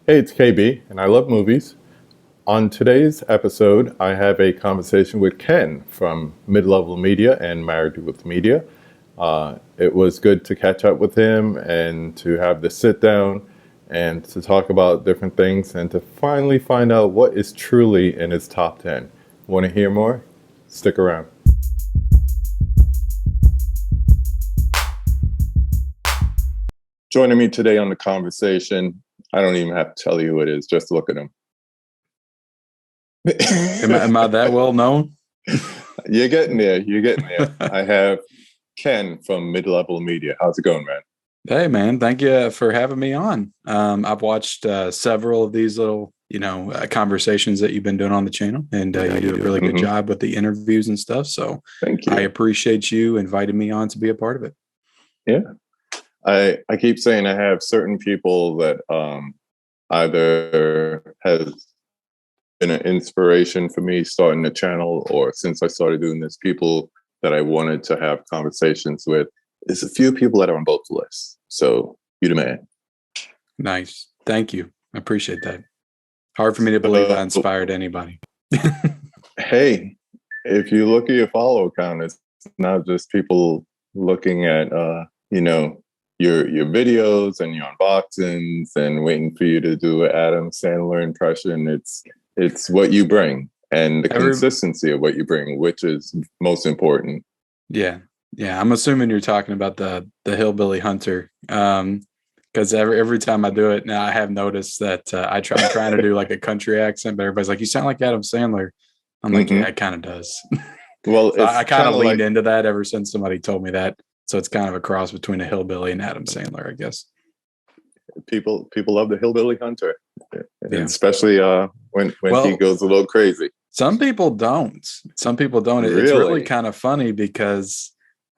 Hey, it's KB, and I love movies. On today's episode, I have a conversation with Ken from Mid Level Media and Married with Media. It was good to catch up with him and to have the sit down and to talk about different things and to finally find out what is truly in his top 10. Want to hear more? Stick around. Joining me today on the conversation, I don't even have to tell you who it is, just look at him. Am I that well known? You're getting there. You're getting there. I have Ken from Mid Level Media. How's it going, man? Hey, man, thank you for having me on. I've watched several of these little, conversations that you've been doing on the channel, and you do a really good job with the interviews and stuff. So Thank you. I appreciate you inviting me on to be a part of it. Yeah. I keep saying I have certain people that either has been an inspiration for me starting the channel, or since I started doing this, people that I wanted to have conversations with. There's a few people that are on both lists. So you the man. Nice. Thank you. I appreciate that. Hard for me to believe I inspired anybody. Hey, if you look at your follow count, it's not just people looking at your videos and your unboxings and waiting for you to do an Adam Sandler impression. It's what you bring and the consistency of what you bring, which is most important. Yeah. I'm assuming you're talking about the Hillbilly Hunter. Because every time I do it now, I have noticed that I'm trying to do like a country accent, but everybody's like, "You sound like Adam Sandler." I'm like, "Yeah, it kind of does." Well, so I kind of leaned into that ever since somebody told me that. So it's kind of a cross between a hillbilly and Adam Sandler, I guess. People love the Hillbilly Hunter, especially when he goes a little crazy. Some people don't. Really? It's really kind of funny because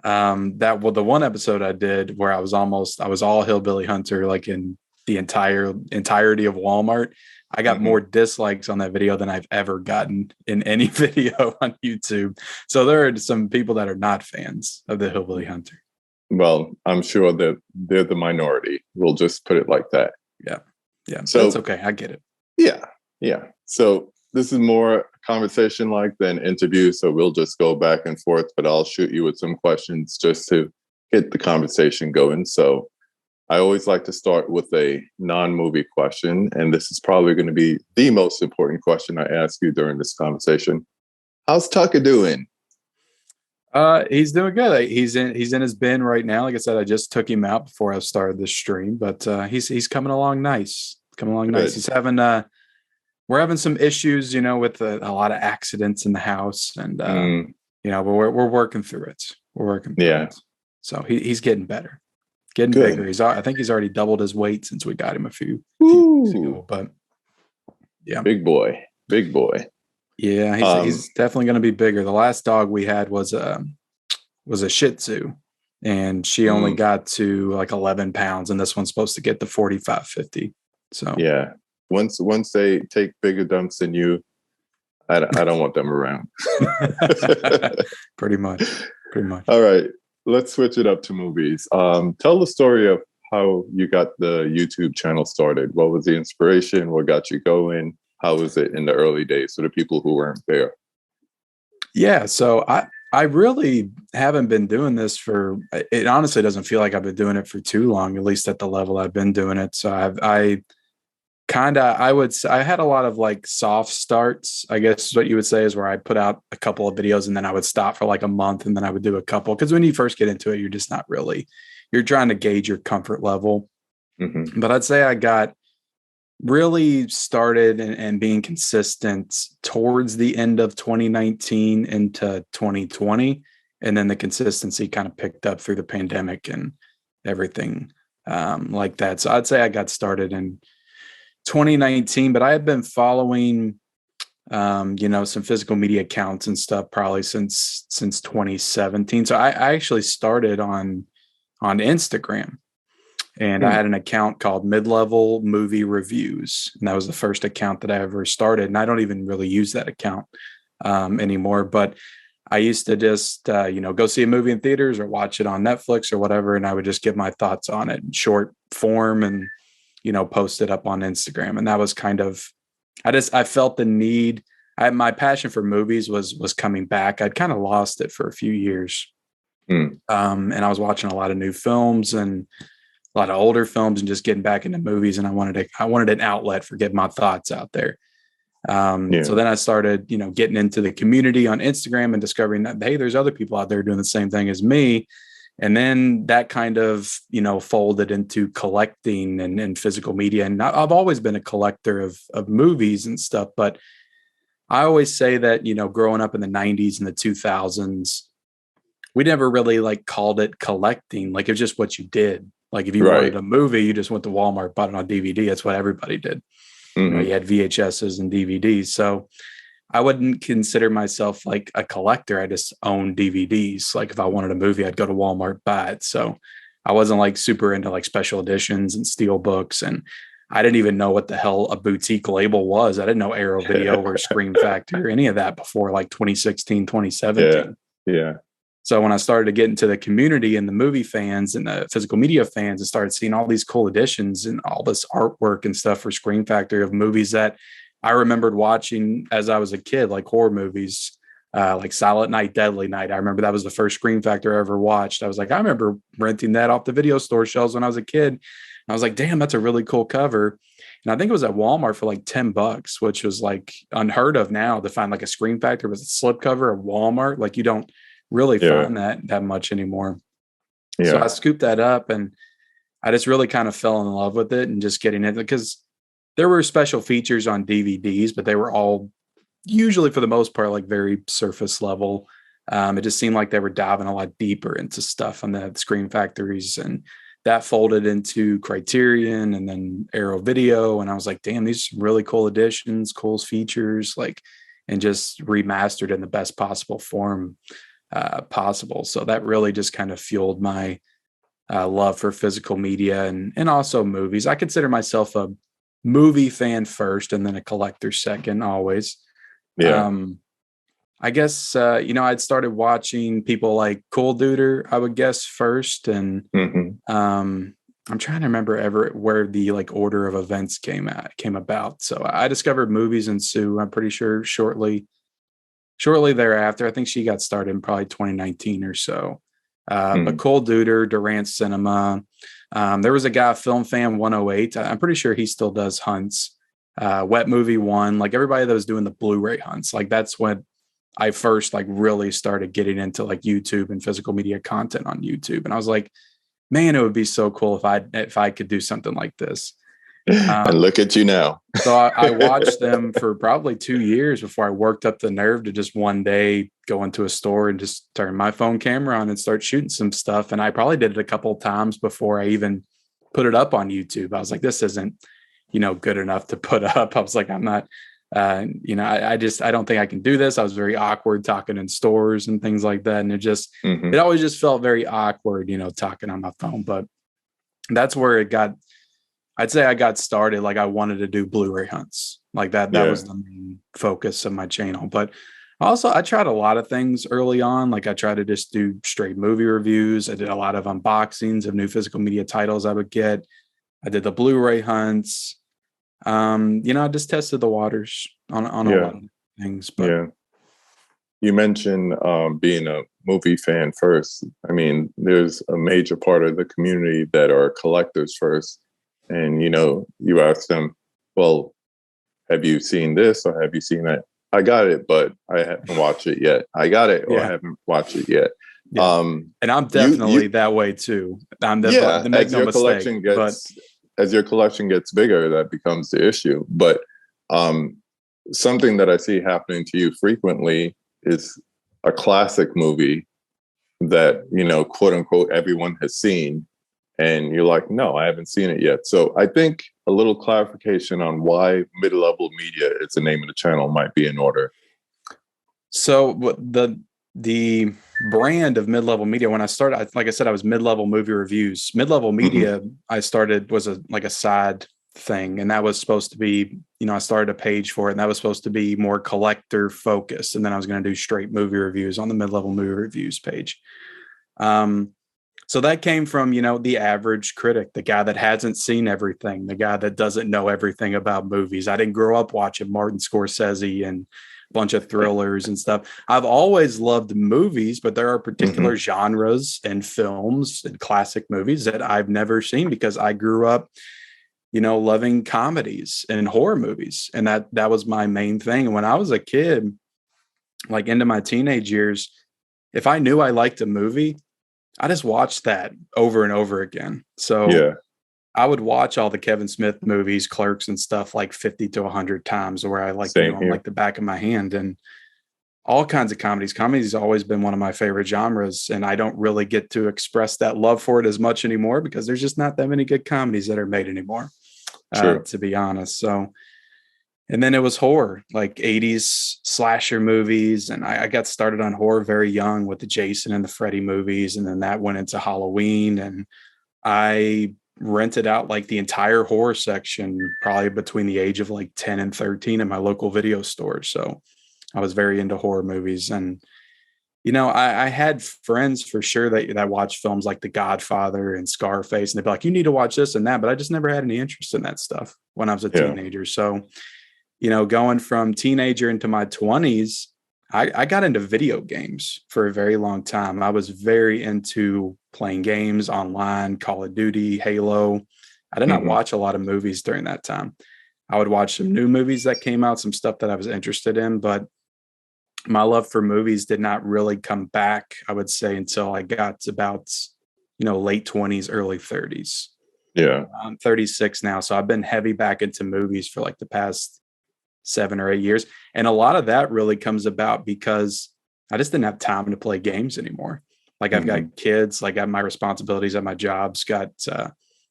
the one episode I did where I was all Hillbilly Hunter, like in the entirety of Walmart, I got more dislikes on that video than I've ever gotten in any video on YouTube. So there are some people that are not fans of the Hillbilly Hunter. Well, I'm sure that they're the minority. We'll just put it like that. Yeah. So that's okay. I get it. Yeah. So this is more conversation like than interview. So we'll just go back and forth, but I'll shoot you with some questions just to get the conversation going. So I always like to start with a non-movie question. And this is probably going to be the most important question I ask you during this conversation. How's Tucker doing? He's doing good. He's in his bin right now. Like I said, I just took him out before I started this stream, but he's coming along nice. Nice. He's having we're having some issues, with a lot of accidents in the house, and but we're working through it. It. So he's getting better, getting bigger. I think he's already doubled his weight since we got him a few weeks ago. But yeah, big boy. Yeah, he's definitely going to be bigger. The last dog we had was a Shih Tzu, and she only got to like 11 pounds, and this one's supposed to get to 45, 50. So yeah, once they take bigger dumps than you, I don't want them around. Pretty much. All right, let's switch it up to movies. Tell the story of how you got the YouTube channel started. What was the inspiration? What got you going? How was it in the early days for the people who weren't there? Yeah, so I really haven't been doing this it honestly doesn't feel like I've been doing it for too long, at least at the level I've been doing it. So I had a lot of like soft starts, I guess is what you would say, is where I put out a couple of videos and then I would stop for like a month and then I would do a couple. Because when you first get into it, you're just not really, you're trying to gauge your comfort level. But I'd say I got really started and being consistent towards the end of 2019 into 2020. And then the consistency kind of picked up through the pandemic and everything like that. So I'd say I got started in 2019, but I had been following, some physical media accounts and stuff probably since 2017. So I actually started on Instagram. And I had an account called Mid-Level Movie Reviews. And that was the first account that I ever started. And I don't even really use that account anymore. But I used to just, go see a movie in theaters or watch it on Netflix or whatever. And I would just give my thoughts on it in short form and, post it up on Instagram. And that was kind of, I felt the need. My passion for movies was coming back. I'd kind of lost it for a few years. And I was watching a lot of new films and a lot of older films and just getting back into movies. And I wanted an outlet for getting my thoughts out there. So then I started, getting into the community on Instagram and discovering that, hey, there's other people out there doing the same thing as me. And then that kind of, folded into collecting and physical media. And I've always been a collector of movies and stuff, but I always say that, growing up in the 90s and the 2000s, we never really like called it collecting. Like, it was just what you did. Like, if you wanted a movie, you just went to Walmart, bought it on DVD. That's what everybody did. You had VHSs and DVDs. So I wouldn't consider myself like a collector. I just own DVDs. Like, if I wanted a movie, I'd go to Walmart, buy it. So I wasn't like super into like special editions and steel books. And I didn't even know what the hell a boutique label was. I didn't know Arrow Video or Scream Factory or any of that before like 2016, 2017. Yeah. So when I started to get into the community and the movie fans and the physical media fans, and started seeing all these cool editions and all this artwork and stuff for Scream Factory of movies that I remembered watching as I was a kid, like horror movies, like Silent Night, Deadly Night. I remember that was the first Scream Factory I ever watched. I was like, I remember renting that off the video store shelves when I was a kid. And I was like, damn, that's a really cool cover. And I think it was at Walmart for like $10, which was like unheard of now to find like a Scream Factory with a slipcover at Walmart. Like, you don't really find that much anymore. So I scooped that up and I just really kind of fell in love with it and just getting it, because there were special features on DVDs, but they were all usually, for the most part, like very surface level. It just seemed like they were diving a lot deeper into stuff on the Scream Factories, and that folded into Criterion and then Arrow Video. And I was like, damn, these are really cool editions, cool features, like, and just remastered in the best possible form possible. So that really just kind of fueled my love for physical media and also movies. I consider myself a movie fan first and then a collector second, always. I guess, I'd started watching people like Cool Duder, I would guess, first. And I'm trying to remember where the like order of events came about. So I discovered Movies and Sue, I'm pretty sure shortly thereafter. I think she got started in probably 2019 or so. But Cold Duder, Durant Cinema. There was a guy, Film Fan 108. I'm pretty sure he still does hunts. Wet Movie One, like everybody that was doing the Blu-ray hunts. Like, that's when I first like really started getting into like YouTube and physical media content on YouTube. And I was like, man, it would be so cool if I could do something like this. And look at you now. So I watched them for probably 2 years before I worked up the nerve to just one day go into a store and just turn my phone camera on and start shooting some stuff. And I probably did it a couple of times before I even put it up on YouTube. I was like, this isn't, good enough to put up. I was like, I'm not, I don't think I can do this. I was very awkward talking in stores and things like that. And it always just felt very awkward, talking on my phone. But that's where I'd say I got started. Like, I wanted to do Blu-ray hunts like that. That was the main focus of my channel. But also, I tried a lot of things early on. Like, I tried to just do straight movie reviews. I did a lot of unboxings of new physical media titles I would get. I did the Blu-ray hunts. I just tested the waters on a lot of things. But you mentioned being a movie fan first. I mean, there's a major part of the community that are collectors first. And, you ask them, well, have you seen this or have you seen that? I got it, but I haven't watched it yet. I got it, or I haven't watched it yet. Yeah. And I'm definitely that way too. As your collection gets bigger, that becomes the issue. But something that I see happening to you frequently is a classic movie that, quote unquote, everyone has seen. And you're like, no, I haven't seen it yet. So I think a little clarification on why Mid-Level Media, it's the name of the channel, might be in order. So the brand of Mid-Level Media, when I started, like I said, I was Mid-Level Movie Reviews. Mid-Level Media, I started was a side thing. And that was supposed to be, I started a page for it, and that was supposed to be more collector focused. And then I was going to do straight movie reviews on the Mid-Level Movie Reviews page. So that came from, the average critic, the guy that hasn't seen everything, the guy that doesn't know everything about movies. I didn't grow up watching Martin Scorsese and a bunch of thrillers and stuff. I've always loved movies, but there are particular genres and films and classic movies that I've never seen because I grew up, loving comedies and horror movies. And that was my main thing. And when I was a kid, like into my teenage years, if I knew I liked a movie, I just watched that over and over again. So Yeah, I would watch all the Kevin Smith movies, Clerks and stuff like 50 to 100 times where I like same them here. like the back of my hand, and all kinds of comedies. Comedy has always been one of my favorite genres, and I don't really get to express that love for it as much anymore because there's just not that many good comedies that are made anymore, True. to be honest. So, and then it was horror, like 80s slasher movies. And I got started on horror very young with the Jason and the Freddy movies. And then that went into Halloween. And I rented out like the entire horror section, probably between the age of like 10 and 13 in my local video store. So I was very into horror movies. And, I had friends for sure that watched films like The Godfather and Scarface. And they'd be like, you need to watch this and that. But I just never had any interest in that stuff when I was a Yeah. teenager. So, going from teenager into my 20s, I got into video games for a very long time. I was very into playing games online, Call of Duty, Halo. I did not watch a lot of movies during that time. I would watch some new movies that came out, some stuff that I was interested in, but my love for movies did not really come back, I would say, until I got about, late 20s, early 30s. Yeah. I'm 36 now, so I've been heavy back into movies for like the past 7 or 8 years. And a lot of that really comes about because I just didn't have time to play games anymore. Like I've got kids, like I have my responsibilities at my jobs got,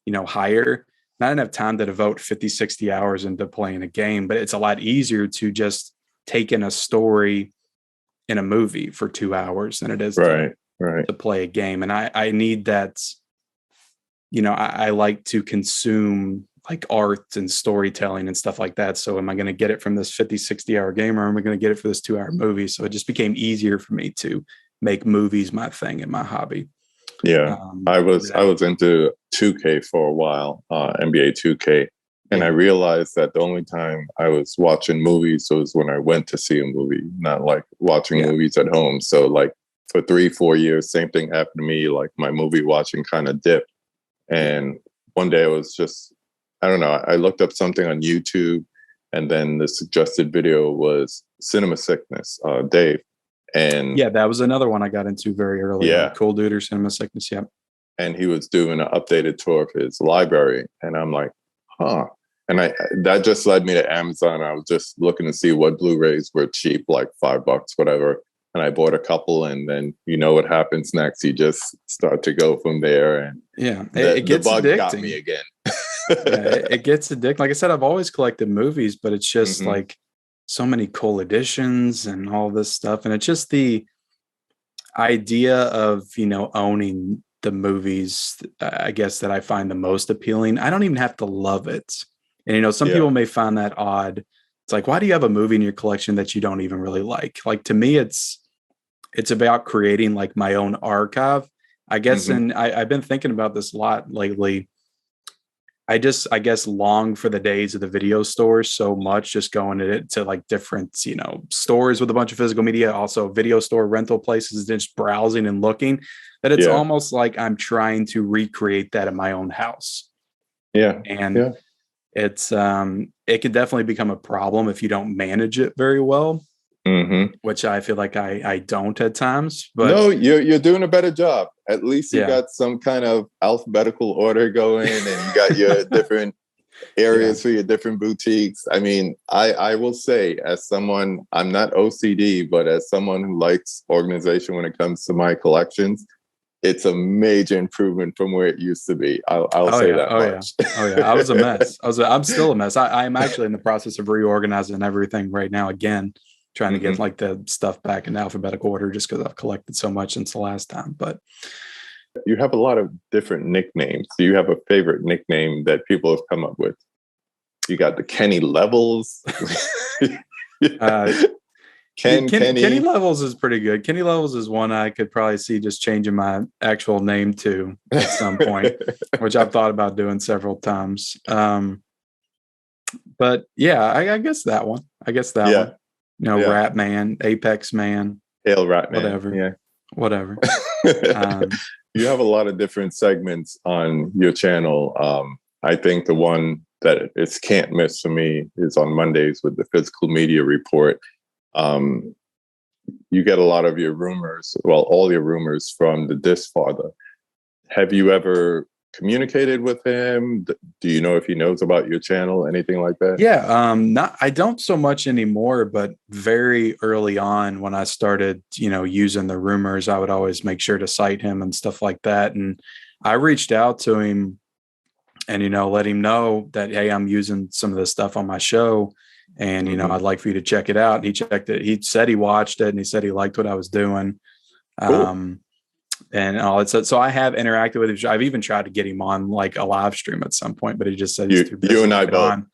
higher. And I didn't have time to devote 50, 60 hours into playing a game, but it's a lot easier to just take in a story in a movie for 2 hours than it is Right. Right. to play a game. And I need that, I like to consume like art and storytelling and stuff like that. So am I going to get it from this 50, 60-hour game, or am I going to get it for this 2-hour movie? So it just became easier for me to make movies my thing and my hobby. Yeah. I was into 2K for a while, NBA 2K. And I realized that the only time I was watching movies was when I went to see a movie, not like watching movies at home. So like for 3-4 years, same thing happened to me. Like my movie watching kind of dipped. And one day I was just, I don't know, I looked up something on YouTube, and then the suggested video was Cinema Sickness, Dave. And yeah, that was another one I got into very early. Yeah. Cool Dude or Cinema Sickness. Yeah. And he was doing an updated tour of his library. And I'm like, huh. And that just led me to Amazon. I was just looking to see what Blu-rays were cheap, like $5, whatever. And I bought a couple, and then you know what happens next. You just start to go from there. And it gets the bug addicting. got me again. It gets addicting. Like I said, I've always collected movies, but it's just like so many cool editions and all this stuff. And it's just the idea of, owning the movies, I guess, that I find the most appealing. I don't even have to love it. And, some people may find that odd. It's like, why do you have a movie in your collection that you don't even really like? Like, to me, it's about creating like my own archive, I guess. And I've been thinking about this a lot lately. I guess, long for the days of the video stores so much, just going to like different, stores with a bunch of physical media, also video store rental places, just browsing and looking, that it's almost like I'm trying to recreate that in my own house. Yeah. And it's, it can definitely become a problem if you don't manage it very well, which I feel like I don't at times. But no, you're doing a better job. At least you got some kind of alphabetical order going, and you got your different areas for your different boutiques. I mean, I will say, as someone, I'm not OCD, but as someone who likes organization when it comes to my collections, it's a major improvement from where it used to be. I'll say that much. I was a mess. I'm still a mess. I'm actually in the process of reorganizing everything right now again, trying to get like the stuff back in alphabetical order, just because I've collected so much since the last time. But you have a lot of different nicknames. Do you have a favorite nickname that people have come up with? You got the Kenny Levels. Kenny Levels is pretty good. Kenny Levels is one I could probably see just changing my actual name to at some point, which I've thought about doing several times. But yeah, I guess that one. I guess that one. You know, Yeah. Rat Man, Apex Man, Hail Rat Man. whatever. Yeah. Whatever. You have a lot of different segments on your channel. I think the one that it's can't miss for me is on Mondays with the physical media report. You get a lot of your rumors, well, all your rumors from the Disc Father. Have you ever communicated with him? Do you know if he knows about your channel, anything like that? Yeah, I don't so much anymore, but very early on when I started, using the rumors, I would always make sure to cite him and stuff like that. And I reached out to him and, let him know that, hey, I'm using some of this stuff on my show. And, I'd like for you to check it out. And he checked it. He said he watched it and he said he liked what I was doing. Cool. And all that. So I have interacted with him. I've even tried to get him on like a live stream at some point, but he just said he's too busy. You and I both.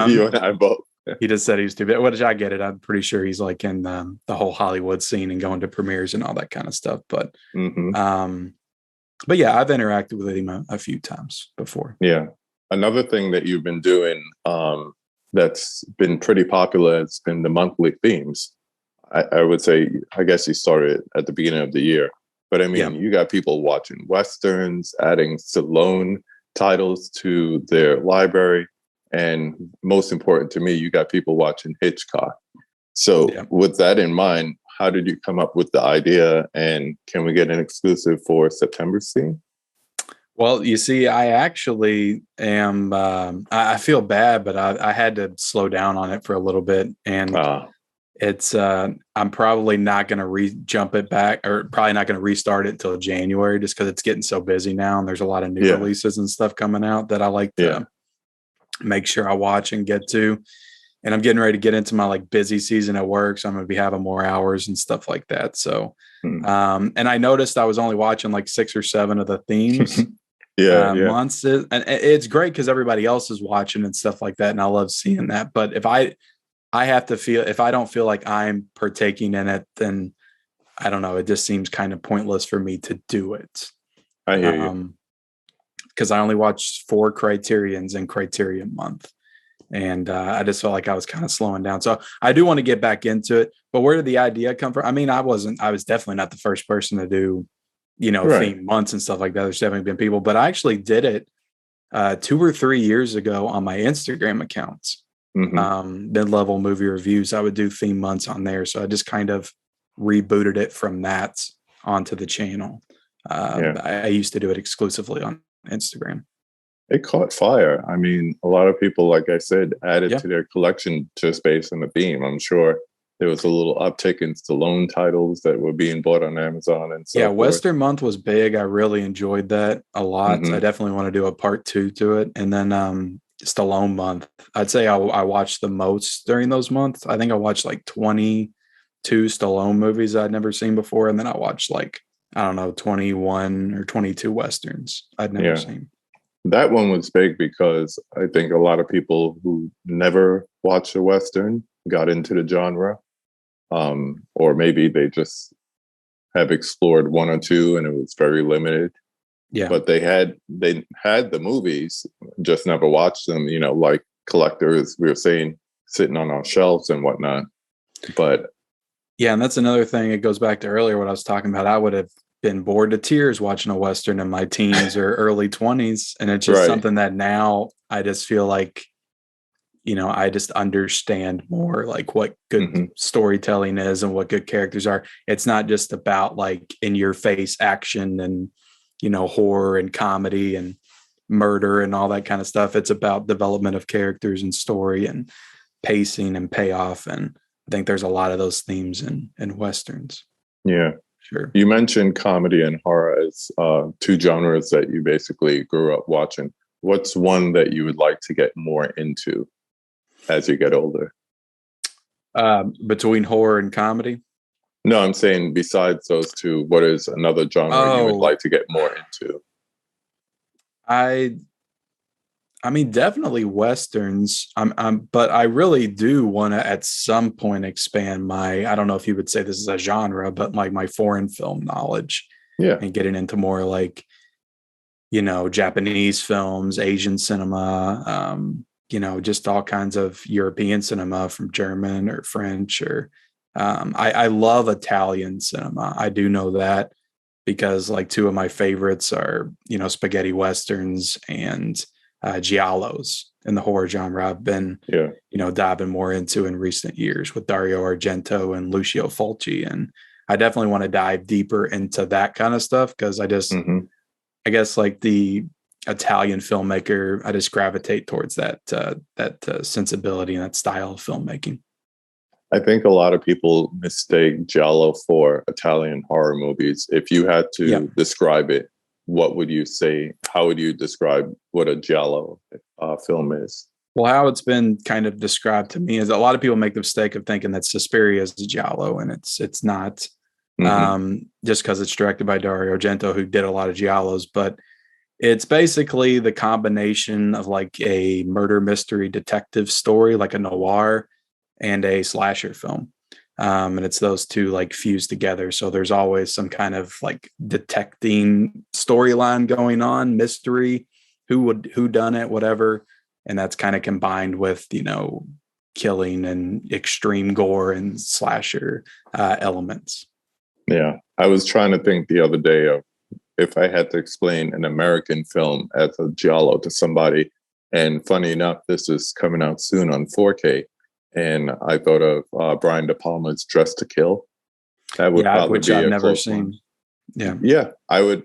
You and I both. He just said he was too busy. What did I get it? I'm pretty sure he's like in the whole Hollywood scene and going to premieres and all that kind of stuff. But, but yeah, I've interacted with him a few times before. Yeah. Another thing that you've been doing that's been pretty popular has been the monthly themes. I would say, I guess you started at the beginning of the year. But I mean, You got people watching Westerns, adding Stallone titles to their library. And most important to me, you got people watching Hitchcock. So with that in mind, how did you come up with the idea? And can we get an exclusive for September's theme? Well, you see, I actually am, I feel bad, but I had to slow down on it for a little bit. And it's I'm probably not going to jump it back, or probably not going to restart it until January, just because it's getting so busy now and there's a lot of new releases and stuff coming out that I like to make sure I watch and get to. And I'm getting ready to get into my like busy season at work, so I'm going to be having more hours and stuff like that. So and I noticed I was only watching like 6 or 7 of the themes months, and it's great because everybody else is watching and stuff like that, and I love seeing that. But if I have to feel, if I don't feel like I'm partaking in it, then I don't know. It just seems kind of pointless for me to do it. I hear you. Because I only watched 4 Criterions in Criterion month. And I just felt like I was kind of slowing down. So I do want to get back into it. But where did the idea come from? I mean, I was definitely not the first person to do, theme months and stuff like that. There's definitely been people. But I actually did it 2 or 3 years ago on my Instagram accounts. Mid-level movie reviews. I would do theme months on there, so I just kind of rebooted it from that onto the channel. I used to do it exclusively on Instagram. It caught fire. I mean, a lot of people, like I said, added to their collection just based on the theme. I'm sure there was a little uptick in Stallone titles that were being bought on Amazon and so forth. Western month was big. I really enjoyed that a lot. I definitely want to do a part 2 to it. And then Stallone month, I'd say I watched the most during those months. I think I watched like 22 Stallone movies I'd never seen before, and then I watched like, I don't know, 21 or 22 Westerns I'd never seen. That one was big because I think a lot of people who never watched a Western got into the genre, or maybe they just have explored 1 or 2 and it was very limited. But they had the movies, just never watched them, like collectors, we were saying, sitting on our shelves and whatnot. But and that's another thing. It goes back to earlier what I was talking about. I would have been bored to tears watching a Western in my teens or early 20s. And it's just something that now I just feel like, I just understand more like what good storytelling is and what good characters are. It's not just about like in your face action and, horror and comedy and murder and all that kind of stuff. It's about development of characters and story and pacing and payoff. And I think there's a lot of those themes in Westerns. Yeah, sure. You mentioned comedy and horror as 2 genres that you basically grew up watching. What's one that you would like to get more into as you get older? Between horror and comedy? No, I'm saying besides those 2, what is another genre you would like to get more into? I I mean, definitely westerns. But I really do want to at some point expand my. I don't know if you would say this is a genre, but like my foreign film knowledge, Yeah. and getting into more like Japanese films, Asian cinema, just all kinds of European cinema from German or French or I love Italian cinema. I do know that because like two of my favorites are, spaghetti westerns and giallos in the horror genre. I've been, Yeah. diving more into in recent years with Dario Argento and Lucio Fulci. And I definitely want to dive deeper into that kind of stuff because Hmm. I guess like the Italian filmmaker, I just gravitate towards that sensibility and that style of filmmaking. I think a lot of people mistake Giallo for Italian horror movies. If you had Yeah. to describe it, what would you say? How would you describe what a Giallo film is? Well, how it's been kind of described to me is a lot of people make the mistake of thinking that Suspiria is Giallo, and it's not. Hmm. Just because it's directed by Dario Argento, who did a lot of Giallos, but it's basically the combination of like a murder mystery detective story, like a noir, and a slasher film. And it's those two like fused together. So there's always some kind of like detecting storyline going on, mystery, who done it, whatever. And that's kind of combined with, killing and extreme gore and slasher elements. Yeah. I was trying to think the other day of if I had to explain an American film as a Giallo to somebody. And funny enough, this is coming out soon on 4K. And I thought of Brian De Palma's Dress to Kill. That would Yeah, probably which be I've a never close one. seen. Yeah. Yeah, I would.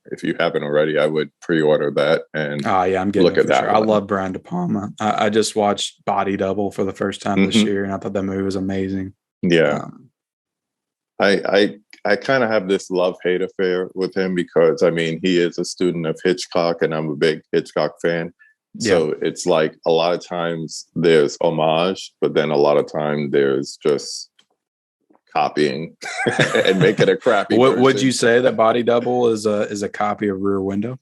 If you haven't already, I would pre-order that and Oh yeah, I'm getting look it at for sure. that I one. love Brian De Palma. I just watched Body Double for the first time this Hmm. year, and I thought that movie was amazing. Yeah, Um, I kind of have this love-hate affair with him because I mean he is a student of Hitchcock, and I'm a big Hitchcock fan. yeah. So it's like a lot of times there's homage, but then a lot of time there's just copying and making a crappy What would you version. say that Body Double is a copy of Rear Window?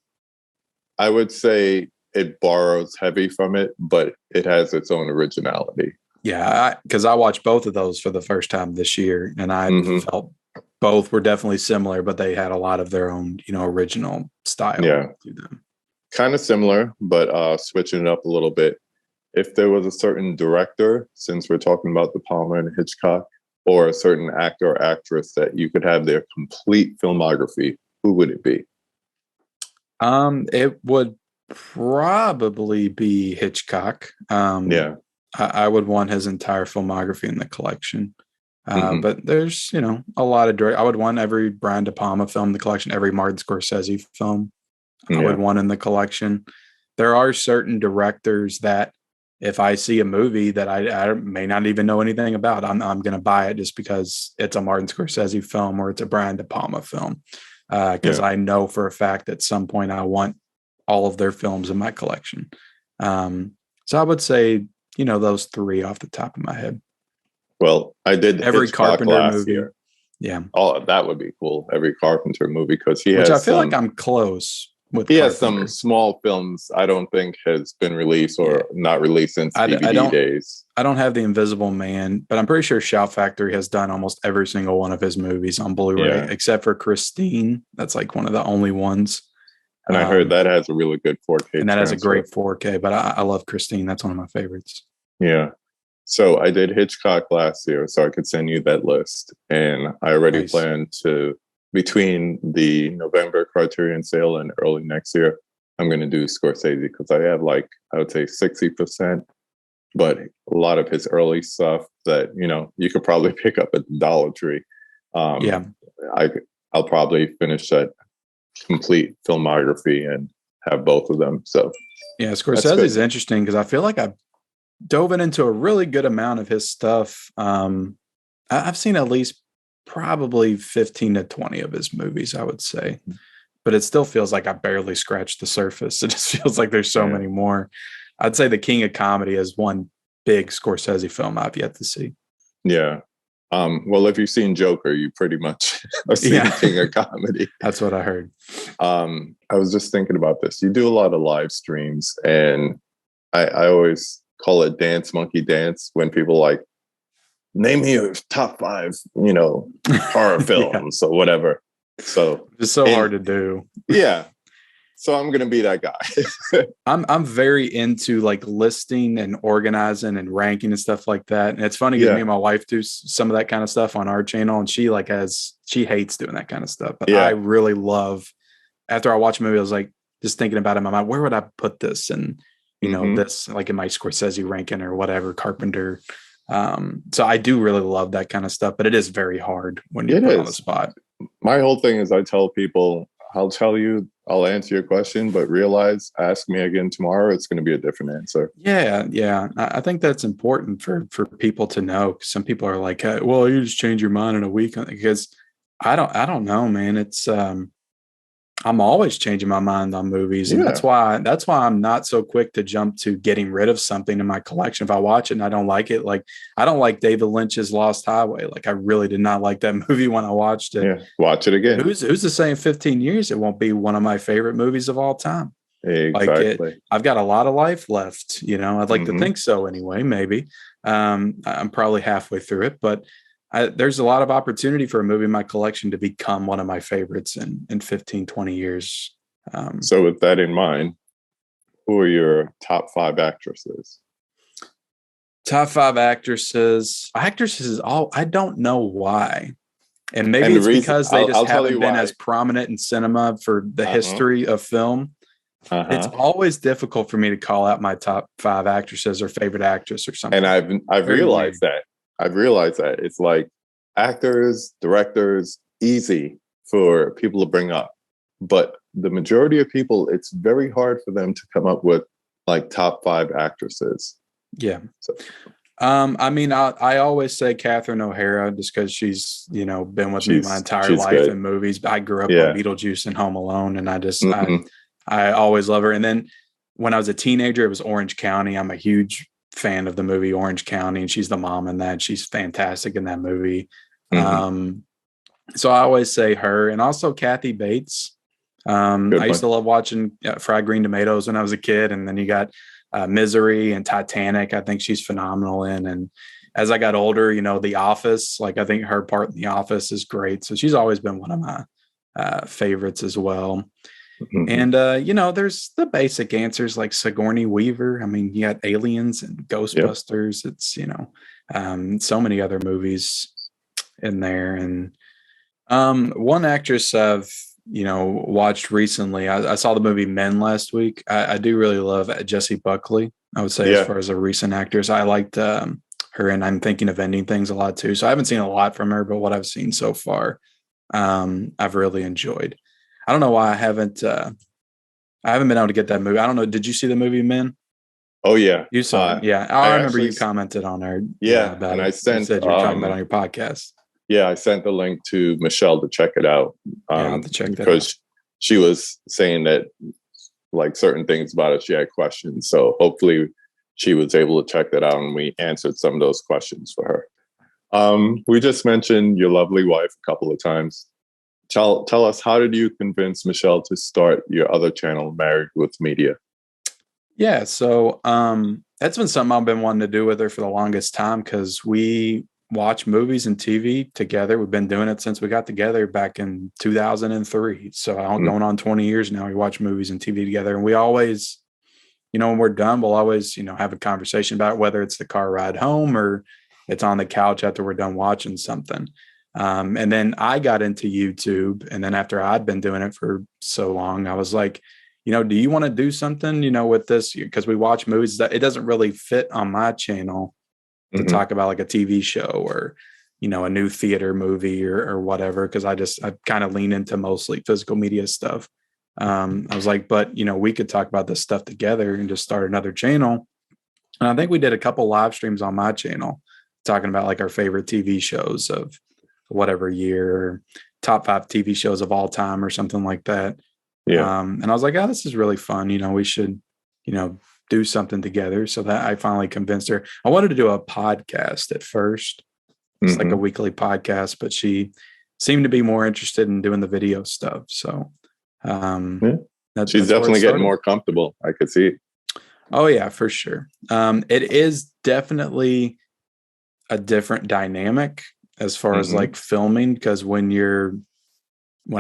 I would say it borrows heavy from it, but it has its own originality. Yeah, because I watched both of those for the first time this year, and I Hmm. felt both were definitely similar, but they had a lot of their own, original style Yeah, to them. kind of similar, but switching it up a little bit. If there was a certain director, since we're talking about De Palma and Hitchcock, or a certain actor or actress that you could have their complete filmography, who would it be? It would probably be Hitchcock. Yeah. I would want his entire filmography in the collection. Hmm. But there's, a lot of I would want every Brian De Palma film in the collection, every Martin Scorsese film I would Yeah. want in the collection. There are certain directors that if I see a movie that I may not even know anything about, I'm going to buy it just because it's a Martin Scorsese film or it's a Brian De Palma film. Because Yeah. I know for a fact at some point I want all of their films in my collection. So I would say, those three off the top of my head. Well, I did Every Hitchcock Carpenter last movie. year. Yeah. Oh, that would be cool. Every Carpenter movie because Which I feel like I'm close with he has some Carpenter. small films I don't think has been released Yeah. or not released since I DVD don't days. I don't have The Invisible Man, but I'm pretty sure Shout Factory has done almost every single one of his movies on Blu-ray, Yeah. except for Christine. That's like one of the only ones. And I heard that has a really good 4K And that has a great transfer. 4K, but I love Christine. That's one of my favorites. Yeah. So I did Hitchcock last year, so I could send you that list. And I already Nice. plan to, between the November Criterion sale and early next year, I'm going to do Scorsese because I have like, I would say 60%, but a lot of his early stuff that, you could probably pick up at the Dollar Tree. Yeah. I, I'll probably finish that complete filmography and have both of them. So Yeah. that's Scorsese is good. interesting because I feel like I've dove into a really good amount of his stuff. I've seen at least probably 15 to 20 of his movies, I would say. But it still feels like I barely scratched the surface. It just feels like there's so Yeah. many more. I'd say The King of Comedy is one big Scorsese film I've yet to see. Yeah. Well, if you've seen Joker, you pretty much are seeing King of Comedy. That's what I heard. I was just thinking about this. You do a lot of live streams, and I always call it Dance Monkey Dance when people like, name me your top 5, horror films or whatever. So it's so hard to do. Yeah. So I'm gonna be that guy. I'm very into like listing and organizing and ranking and stuff like that. And it's funny because me and my wife do some of that kind of stuff on our channel, and she hates doing that kind of stuff. But I really love. After I watch a movie, I was like just thinking about it in my mind, where would I put this? And this like in my Scorsese ranking or whatever, Carpenter. So I do really love that kind of stuff, but it is very hard when you're put on the spot. My whole thing is I tell people, I'll answer your question, but ask me again tomorrow. It's going to be a different answer. Yeah. I think that's important for people to know. Some people are like, well, you just change your mind in a week, because I don't know, man. It's, I'm always changing my mind on movies. And that's why I'm not so quick to jump to getting rid of something in my collection. If I watch it and I don't like it, like I don't like David Lynch's Lost Highway. Like I really did not like that movie when I watched it. Yeah. Watch it again. Who's to say in 15 years, it won't be one of my favorite movies of all time. Exactly. I've got a lot of life left. I'd like to think so anyway, maybe. I'm probably halfway through it, but there's a lot of opportunity for a movie in my collection to become one of my favorites in 15, 20 years. So with that in mind, who are your top 5 actresses? Top 5 actresses. I don't know why. And maybe it's because they just haven't been as prominent in cinema for the history of film. It's always difficult for me to call out my top 5 actresses or favorite actress or something. And I've realized that. It's like actors, directors, easy for people to bring up. But the majority of people, it's very hard for them to come up with like top 5 actresses. Yeah. So. I always say Catherine O'Hara just because she's, been with me my entire life in movies. I grew up on Beetlejuice and Home Alone, and I always love her. And then when I was a teenager, it was Orange County. I'm a huge fan of the movie Orange County, and she's the mom in that. She's fantastic in that movie. So I always say her, and also Kathy Bates. I used to love watching Fried Green Tomatoes when I was a kid, and then you got Misery and Titanic. I think she's phenomenal in. And as I got older, The Office, like I think her part in The Office is great. So she's always been one of my favorites as well. And, there's the basic answers like Sigourney Weaver. I mean, you got Aliens and Ghostbusters. It's, so many other movies in there. And one actress I've, watched recently, I saw the movie Men last week. I do really love Jessie Buckley, I would say, as far as a recent actress. I liked her, and I'm thinking of Ending Things a lot too. So I haven't seen a lot from her, but what I've seen so far, I've really enjoyed. I don't know why I haven't been able to get that movie. I don't know. Did you see the movie Men? Oh yeah. You saw it. Yeah. I remember you commented on her. About and I said you were talking about it on your podcast. Yeah. I sent the link to Michelle to check it out. I'll have to check that because she was saying that like certain things about it, she had questions. So hopefully she was able to check that out and we answered some of those questions for her. We just mentioned your lovely wife a couple of times. Tell us, how did you convince Michelle to start your other channel, Married with Media? Yeah, so that's been something I've been wanting to do with her for the longest time because we watch movies and TV together. We've been doing it since we got together back in 2003. So going on 20 years now, we watch movies and TV together. And we always, when we're done, we'll always, have a conversation about whether it's the car ride home or it's on the couch after we're done watching something. And then I got into YouTube. And then after I'd been doing it for so long, I was like, do you want to do something, with this? Because we watch movies that it doesn't really fit on my channel to talk about like a TV show or, a new theater movie or whatever. Cause I kind of lean into mostly physical media stuff. I was like, but we could talk about this stuff together and just start another channel. And I think we did a couple live streams on my channel talking about like our favorite TV shows of whatever year, or top 5 TV shows of all time or something like that. Yeah. And I was like, this is really fun. We should, do something together. So that I finally convinced her. I wanted to do a podcast at first. It's like a weekly podcast, but she seemed to be more interested in doing the video stuff. So she's definitely getting more comfortable. I could see it. Oh yeah, for sure. It is definitely a different dynamic as far as like filming, because when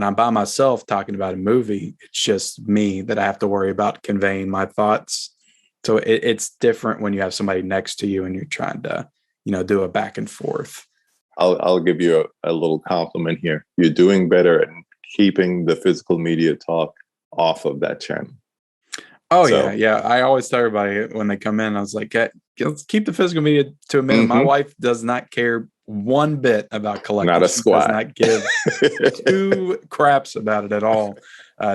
I'm by myself talking about a movie, it's just me that I have to worry about conveying my thoughts. So it's different when you have somebody next to you and you're trying to, do a back and forth. I'll give you a little compliment here. You're doing better at keeping the physical media talk off of that channel. Oh, so, yeah. I always tell everybody when they come in, I was like, let's keep the physical media to a minute. My wife does not care one bit about collecting. Not a squat. She does not give two craps about it at all.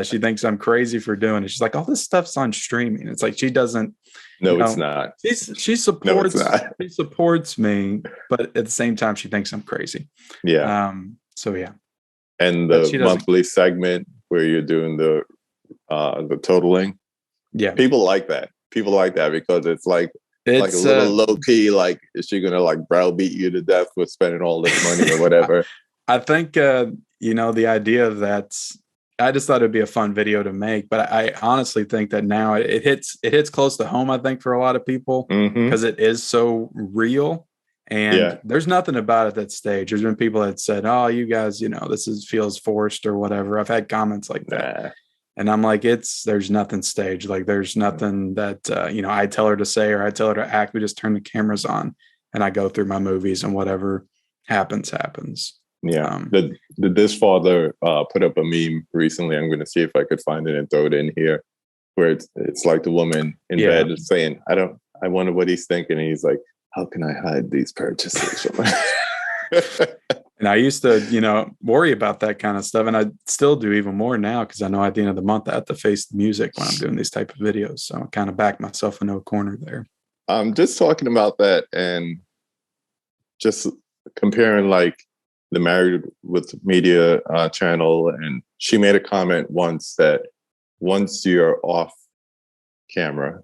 She thinks I'm crazy for doing it. She's like, all this stuff's on streaming. It's like she doesn't. No, it's not. She supports me, but at the same time, she thinks I'm crazy. Yeah. So yeah. And the monthly segment where you're doing the totaling. Yeah. People like that. People like that because it's like a little low key. Like, is she gonna like browbeat you to death with spending all this money or whatever? I think the idea of that. I just thought it'd be a fun video to make, but I honestly think that now it hits close to home. I think for a lot of people because it is so real, and there's nothing about it that's staged. There's been people that said, "Oh, you guys, this feels forced or whatever." I've had comments like that, and I'm like, there's nothing staged. Like there's nothing that I tell her to say or I tell her to act. We just turn the cameras on and I go through my movies, and whatever happens. Yeah. Did this father put up a meme recently? I'm going to see if I could find it and throw it in here, where it's like the woman in bed saying, I wonder what he's thinking. And he's like, how can I hide these purchases? And I used to, worry about that kind of stuff. And I still do even more now because I know at the end of the month I have to face the music when I'm doing these type of videos. So I kind of back myself into a corner there. I'm just talking about that and just comparing like the Married with Media channel, and she made a comment once that once you're off camera,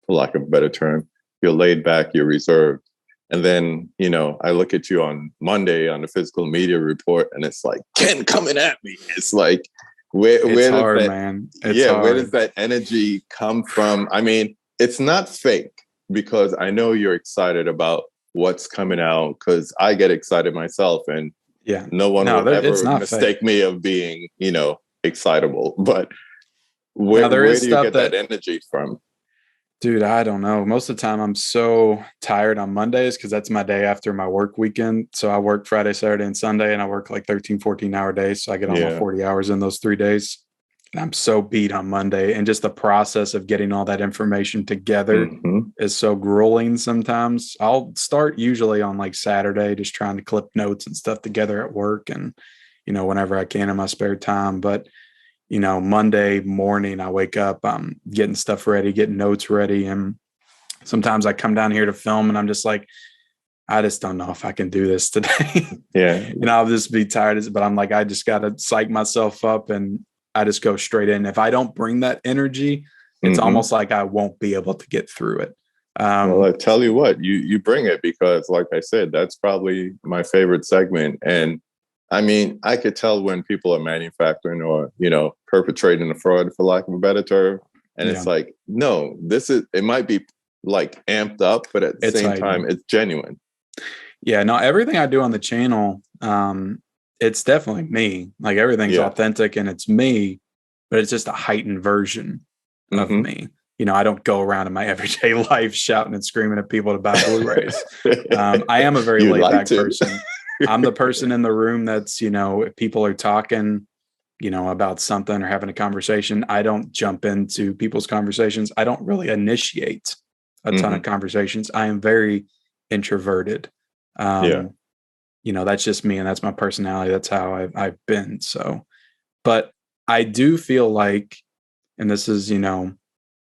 for lack of a better term, you're laid back, you're reserved. And then, I look at you on Monday on the physical media report and it's like, Ken coming at me. It's like, where does that energy come from? I mean, it's not fake because I know you're excited about what's coming out because I get excited myself, and no one will ever mistake me of being, excitable. But where do you get that energy from? Dude, I don't know. Most of the time I'm so tired on Mondays because that's my day after my work weekend. So I work Friday, Saturday, and Sunday, and I work like 13, 14-hour days. So I get all my 40 hours in those 3 days. And I'm so beat on Monday. And just the process of getting all that information together is so grueling sometimes. I'll start usually on like Saturday, just trying to clip notes and stuff together at work and, whenever I can in my spare time. But Monday morning, I wake up, I'm getting stuff ready, getting notes ready. And sometimes I come down here to film and I'm just like, I just don't know if I can do this today. I'll just be tired. But I'm like, I just got to psych myself up and I just go straight in. If I don't bring that energy, it's almost like I won't be able to get through it. Well, I tell you what, you bring it because like I said, that's probably my favorite segment. And I mean, I could tell when people are manufacturing or, perpetrating a fraud, for lack of a better term. And it's like, no, it might be like amped up, but at the same time, it's genuine. Yeah, no, everything I do on the channel, it's definitely me. Like everything's authentic and it's me, but it's just a heightened version of me. I don't go around in my everyday life shouting and screaming at people to buy Blu-rays. I am a very laid back person. I'm the person in the room that's, if people are talking, about something or having a conversation, I don't jump into people's conversations. I don't really initiate a ton of conversations. I am very introverted. That's just me and that's my personality. That's how I've been. So, but I do feel like, and this is,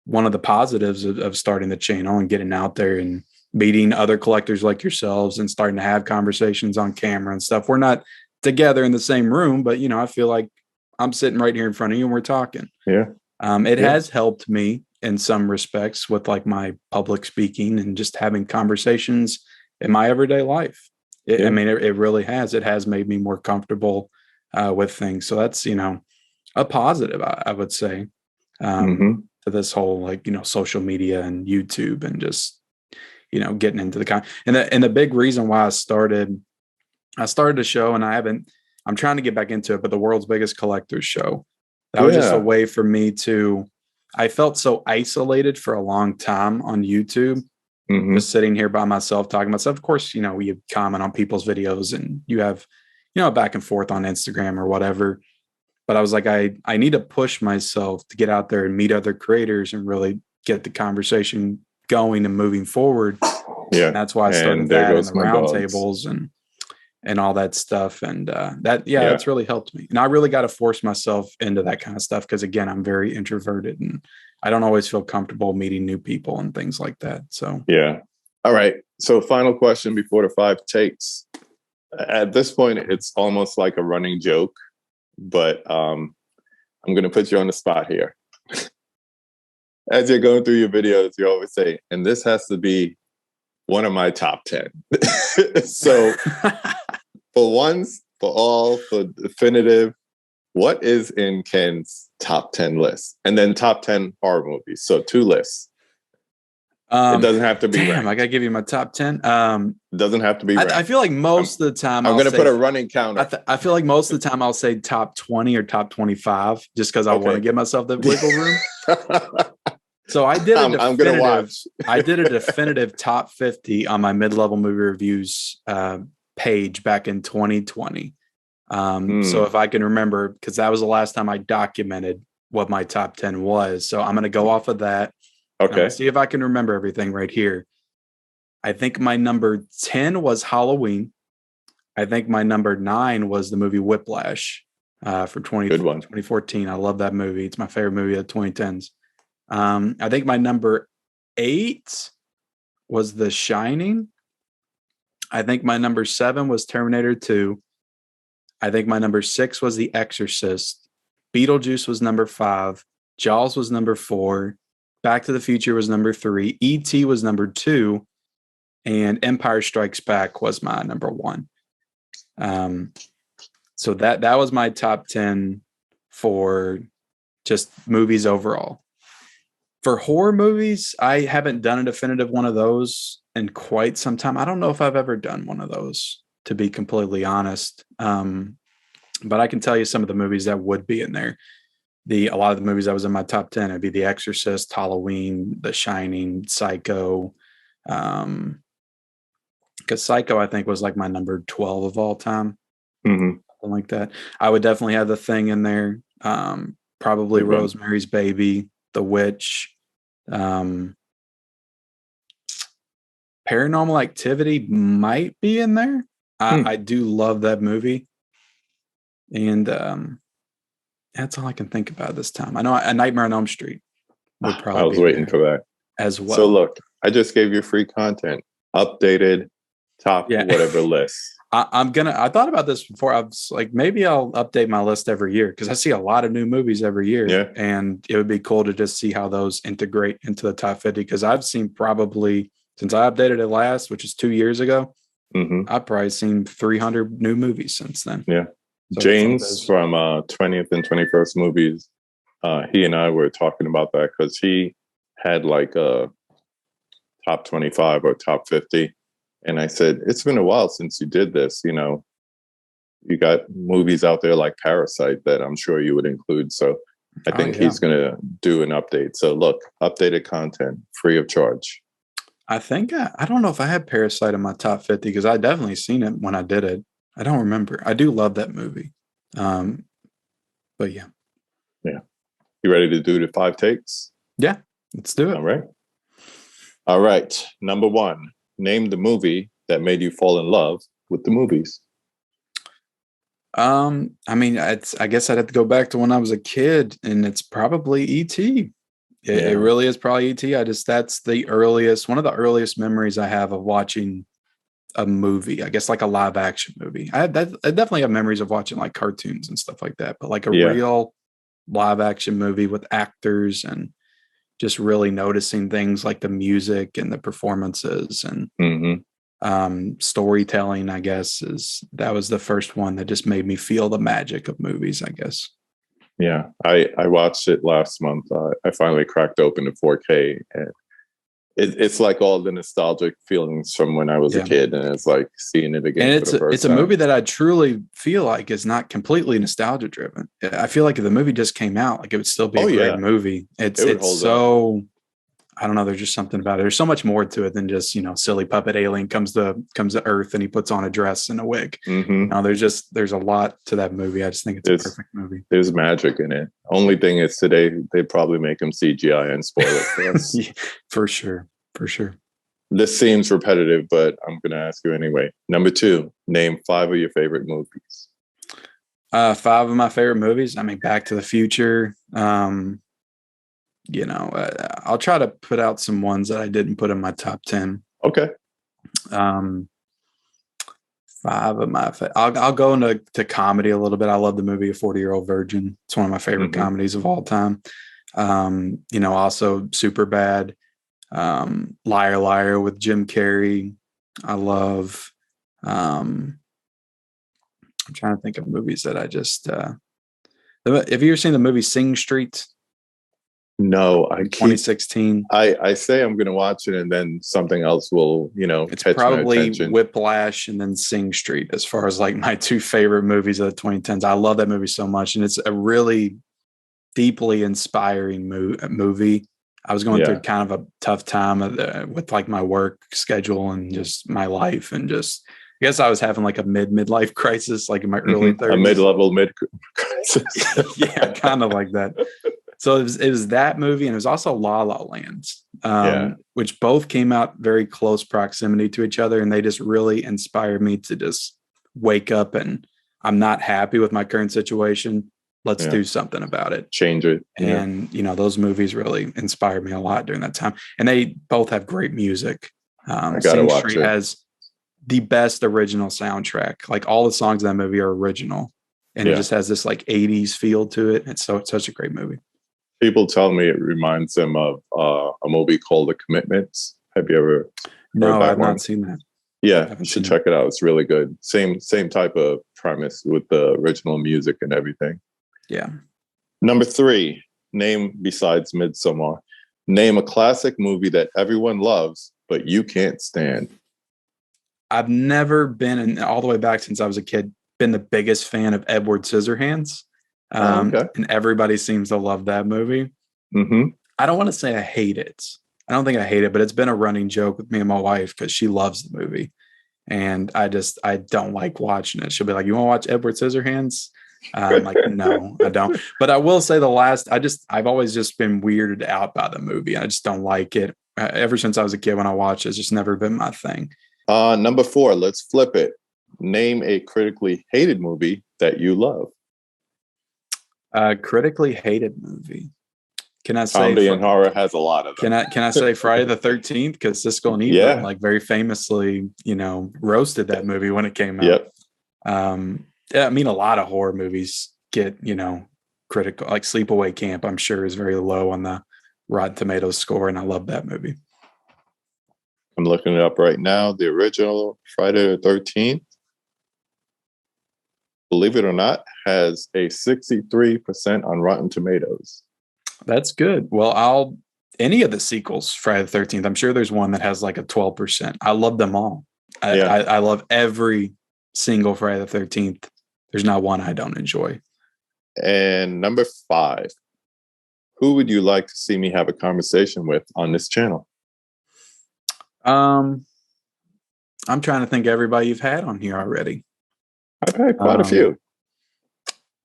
one of the positives of starting the channel and getting out there and meeting other collectors like yourselves and starting to have conversations on camera and stuff. We're not together in the same room, but I feel like I'm sitting right here in front of you and we're talking. It has helped me in some respects with like my public speaking and just having conversations in my everyday life. I Yeah. mean, it really has. It has made me more comfortable with things. So that's, a positive, I would say, Hmm. to this whole, like, social media and YouTube and just, getting into the and the big reason why I started a show, and I'm trying to get back into it, but the world's biggest collectors show. That was just a Yeah. way for me I felt so isolated for a long time on YouTube, Hmm. just sitting here by myself talking about stuff. Of course, you comment on people's videos and you have, back and forth on Instagram or whatever. But I was like, I need to push myself to get out there and meet other creators and really get the conversation going and moving forward. Yeah. And that's why I And started there that and the goes my dogs. roundtables and all that stuff. And Yeah. that's really helped me. And I really got to force myself into that kind of stuff because, again, I'm very introverted and I don't always feel comfortable meeting new people and things like that. So, Yeah. All right. So, final question before the 5 takes. At this point, it's almost like a running joke, but I'm going to put you on the spot here. As you're going through your videos, you always say, and this has to be one of my top 10. So, for once, for all, for definitive, what is in Ken's top 10 list? And then top 10 horror movies. So, 2 lists. It doesn't have to be damn, ranked. I got to give you my top 10. It doesn't have to be ranked. I feel like most of the time I'm going to put a running counter. I feel like most of the time I'll say top 20 or top 25 just because I want to give myself the wiggle room. So I did I'm going to watch. I did a definitive top 50 on my mid-level movie reviews page back in 2020. So if I can remember, because that was the last time I documented what my top 10 was. So I'm going to go off of that. Okay. See if I can remember everything right here. I think my number 10 was Halloween. I think my number 9 was the movie Whiplash from 2014. I love that movie. It's my favorite movie of the 2010s. I think my number 8 was The Shining. I think my number 7 was Terminator 2. I think my number 6 was The Exorcist. Beetlejuice was number 5. Jaws was number 4. Back to the Future was number 3. E.T. was number 2. And Empire Strikes Back was my number 1. So that was my top 10 for just movies overall. For horror movies, I haven't done a definitive one of those in quite some time. I don't know if I've ever done one of those, to be completely honest. But I can tell you some of the movies that would be in there. A lot of the movies that was in my top 10 would be The Exorcist, Halloween, The Shining, Psycho. Because Psycho, I think, was like my number 12 of all time. Mm-hmm. Something like that. I would definitely have The Thing in there. Probably Good one. Rosemary's Baby, The Witch. Paranormal Activity might be in there. I do love that movie. And that's all I can think about this time. I know A Nightmare on Elm Street would probably I was waiting for that as well. So look, I just gave you free content, updated top whatever list. I thought about this before. I was like, maybe I'll update my list every year because I see a lot of new movies every year. Yeah. And it would be cool to just see how those integrate into the top 50. Because I've seen probably, since I updated it last, which is 2 years ago, I've probably seen 300 new movies since then. Yeah. So James from 20th and 21st Movies, he and I were talking about that because he had like a top 25 or top 50. And I said, it's been a while since you did this. You know, you got movies out there like Parasite that I'm sure you would include. So I think he's going to do an update. So look, updated content, free of charge. I think, I don't know if I had Parasite in my top 50 because I definitely seen it when I did it. I don't remember. I do love that movie. But yeah. Yeah. You ready to do the 5 takes? Yeah, let's do it. All right. Number 1. Name the movie that made you fall in love with the movies. I mean, I guess I'd have to go back to when I was a kid, and it's probably E.T. It really is probably E.T. That's one of the earliest memories I have of watching a movie. I guess like a live action movie. I definitely have memories of watching like cartoons and stuff like that, but like a real live action movie with actors and just really noticing things like the music and the performances and storytelling, I guess, that was the first one that just made me feel the magic of movies, I guess. Yeah, I watched it last month. I finally cracked open the 4K, and it's like all the nostalgic feelings from when I was a Yeah. kid, and it's like seeing it again And for the first it's a time. movie that I truly feel like is not completely nostalgia driven. I feel like if the movie just came out, like it would still be a great movie. It would It's hold so I don't know. There's just something about it. There's so much more to it than just, silly puppet alien comes to Earth and he puts on a dress and a wig. Mm-hmm. No, there's a lot to that movie. I just think it's a perfect movie. There's magic in it. Only thing is today they probably make them CGI and spoil it for us. Yeah, for sure. This seems repetitive, but I'm going to ask you anyway. Number 2, name 5 of your favorite movies. 5 of my favorite movies. I mean, Back to the Future. I'll try to put out some ones that I didn't put in my top 10. Okay. 5 of my I'll go into comedy a little bit. I love the movie A 40-Year-Old Virgin. It's one of my favorite comedies of all time. Also Superbad, Liar Liar with Jim Carrey. I love I'm trying to think of movies that I just have you ever seen the movie Sing Street? No, 2016. I say I'm going to watch it, and then something else will, it's catch probably my attention. Whiplash and then Sing Street as far as like my 2 favorite movies of the 2010s. I love that movie so much, and it's a really deeply inspiring movie. I was going through kind of a tough time with like my work schedule and just my life, and just I guess I was having like a midlife crisis, like in my early 30s. A mid-level crisis. Yeah, kind of like that. So it was that movie, and it was also La La Land, which both came out very close proximity to each other, and they just really inspired me to just wake up and I'm not happy with my current situation. Let's do something about it. Change it. And, those movies really inspired me a lot during that time. And they both have great music. I gotta watch Street it. has the best original soundtrack. Like all the songs in that movie are original, and it just has this like 80s feel to it. It's such a great movie. People tell me it reminds them of a movie called The Commitments. Have you ever? No, I've not seen that. Yeah, you should check it out. It's really good. Same type of premise with the original music and everything. Yeah. Number 3, name besides Midsommar. Name a classic movie that everyone loves, but you can't stand. I've never been, all the way back since I was a kid, been the biggest fan of Edward Scissorhands. And everybody seems to love that movie. Mm-hmm. I don't want to say I hate it. I don't think I hate it, but it's been a running joke with me and my wife because she loves the movie. And I don't like watching it. She'll be like, "You want to watch Edward Scissorhands?" I'm like, "No, I don't." But I will say I've always just been weirded out by the movie. I just don't like it. Ever since I was a kid, when I watched it, it's just never been my thing. Number 4, let's flip it. Name a critically hated movie that you love. Critically hated movie. Can I say comedy and horror has a lot of them? Can I say Friday the 13th? Because Siskel and Ebert like very famously, roasted that movie when it came out. Yep. I mean, a lot of horror movies get, critical, like Sleepaway Camp, I'm sure is very low on the Rotten Tomatoes score. And I love that movie. I'm looking it up right now. The original Friday the 13th, believe it or not, has a 63% on Rotten Tomatoes. That's good. Well, any of the sequels, Friday the 13th, I'm sure there's one that has like a 12%. I love them all. I love every single Friday the 13th. There's not one I don't enjoy. And number 5, who would you like to see me have a conversation with on this channel? I'm trying to think of everybody you've had on here already. I've had quite a few.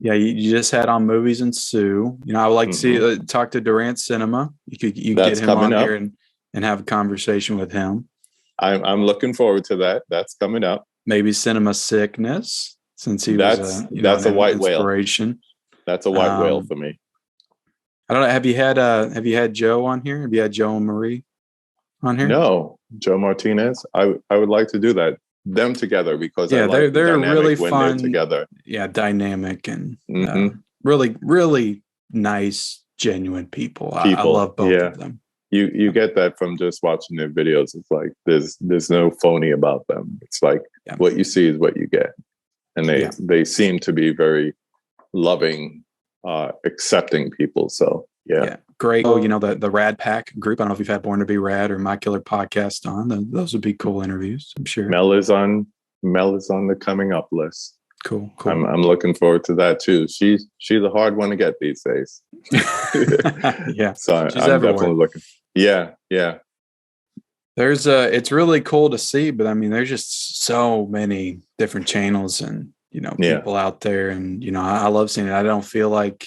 Yeah, you just had on Movies and Sue. I would like to see talk to Durant Cinema. You get him on here and have a conversation with him. I'm looking forward to that. That's coming up. Maybe Cinema Sickness, since he was that's a white inspiration. Whale. That's a white whale for me. I don't know. Have you had Joe on here? Have you had Joe and Marie on here? No, Joe Martinez. I would like to do that. Them together, because they're really fun together. Yeah, dynamic and really, really nice, genuine people. I love both of them. You get that from just watching their videos. It's like there's no phony about them. It's like what you see is what you get, and they seem to be very loving, accepting people. So yeah. Great. Oh, the Rad Pack group. I don't know if you've had Born to Be Rad or My Killer podcast on. Those would be cool interviews, I'm sure. Mel is on the coming up list. Cool. I'm looking forward to that too. She's a hard one to get these days. Yeah. So I'm definitely looking. Yeah. It's really cool to see, but I mean, there's just so many different channels and, people out there. And, I love seeing it. I don't feel like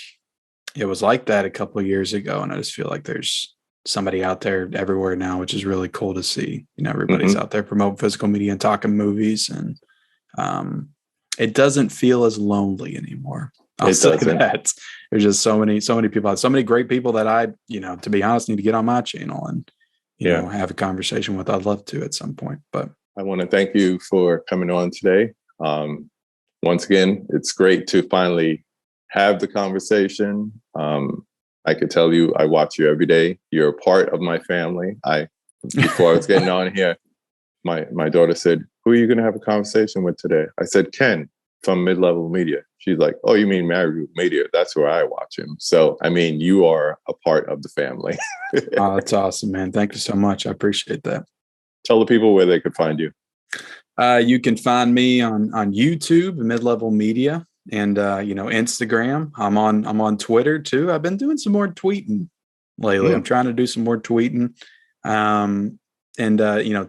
it was like that a couple of years ago. And I just feel like there's somebody out there everywhere now, which is really cool to see. Everybody's out there promoting physical media and talking movies. And it doesn't feel as lonely anymore. I'll say that. There's just so many people out, so many great people that I, to be honest, need to get on my channel and, have a conversation with. I'd love to at some point, but I want to thank you for coming on today. Once again, it's great to finally have the conversation. I could tell you, I watch you every day. You're a part of my family. Before I was getting on here, my daughter said, "Who are you going to have a conversation with today?" I said, "Ken from Mid-Level Media." She's like, "Oh, you mean Married with Media? That's where I watch him." So, I mean, you are a part of the family. Oh, that's awesome, man. Thank you so much. I appreciate that. Tell the people where they could find you. You can find me on YouTube, Mid-Level Media, and Instagram. I'm on Twitter too. I've been doing some more tweeting lately. I'm trying to do some more tweeting. And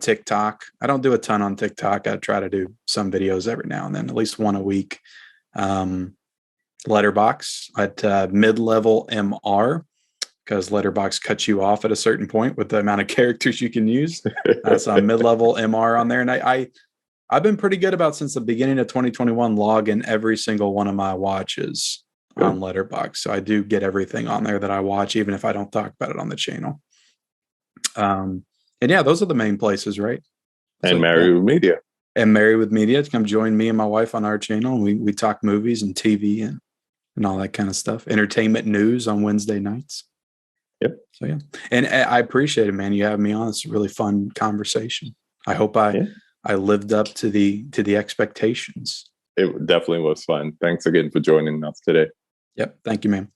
TikTok. I don't do a ton on TikTok. I try to do some videos every now and then, at least one a week. Letterbox at Mid-Level MR, because Letterbox cuts you off at a certain point with the amount of characters you can use. So I'm Mid-Level MR on there. And I've been pretty good about, since the beginning of 2021, logging every single one of my watches on Letterbox. So I do get everything on there that I watch, even if I don't talk about it on the channel. And yeah, those are the main places, right? And Married with Media. And Married with Media to come join me and my wife on our channel. We talk movies and TV and all that kind of stuff. Entertainment news on Wednesday nights. Yep. So yeah, and I appreciate it, man. You having me on. It's a really fun conversation. I hope I lived up to the expectations. It definitely was fun. Thanks again for joining us today. Yep. Thank you, man.